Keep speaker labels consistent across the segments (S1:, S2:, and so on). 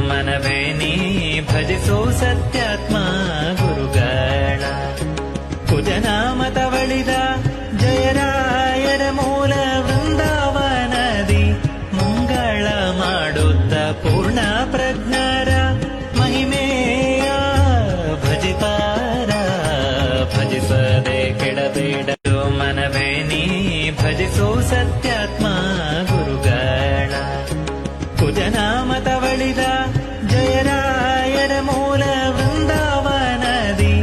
S1: ಮನವೇ ನೀ ಭಜಿಸೋ ಸತ್ಯಾತ್ಮ ಗುರುಗಳ ಕುಜನಾಮತವಳಿದ ಜಯರಾಯರ ಮೂಲ ವೃಂದಾವನದಿ ಮುಂಗಳ ಮಾಡುತ್ತ ಪೂರ್ಣ ಪ್ರಜ್ಞರ ಮಹಿಮೆಯ ಭಜಿಪಾರ ಭಜಿಸದೆ ಕೆಡಬೇಡ ಮನವೇ ನೀ ಭಜಿಸೋ ಸತ್ಯಾತ್ಮ ಗುರುಗಳ ಕುಜನಾಮತವಳಿದ ಜಯರಾಯರ ಮೂಲ ವೃಂದಾವನದಿ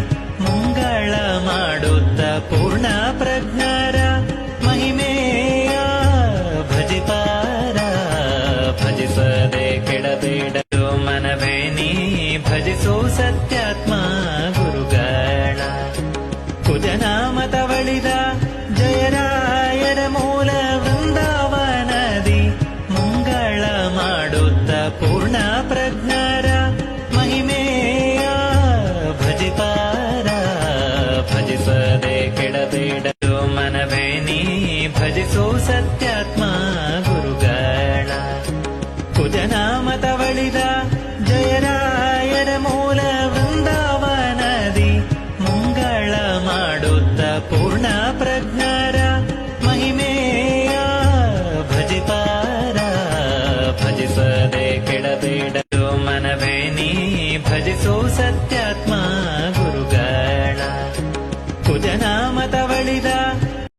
S1: ಮುಂಗಳ ಮಾಡುತ್ತ ಪೂರ್ಣ ಪ್ರಜ್ಞರ ಮಹಿಮೆಯ ಭಜಿಪಾರ ಭಜಿಸದೆ ಕೆಡಬೇಡ ಮನವೇ ನೀ ಭಜಿಸೋ ಸತ್ಯಾತ್ಮ ಗುರುಗಳ ಕುಜನಾಮತವಳಿದ ಜಯರಾಯರ ಮೂಲ ವೃಂದಾವನದಿ ಮುಂಗಳ ಮಾಡುತ್ತ ಪೂರ್ಣ ಪ್ರಜ್ಞರ ಮಹಿಮೆಯ ಭಜಿಪಾರ ಭಜಿಸದೆ ಕೆಡಬೇಡ ಮನವೇ ನೀ ಭಜಿಸೋ ಸತ್ಯಾತ್ಮ ಗುರುಗಳ ಕುಜನಾಮತವಳಿದ ಜಯರಾಯರ ಮೂಲ ವೃಂದಾವನದಿ ಮುಂಗಳ ಮಾಡುತ್ತ ಪೂರ್ಣ ಪ್ರಜ್ಞರ ಮಹಿಮೆಯ ಭಜಿಪಾರ ಭಜಿಸದೆ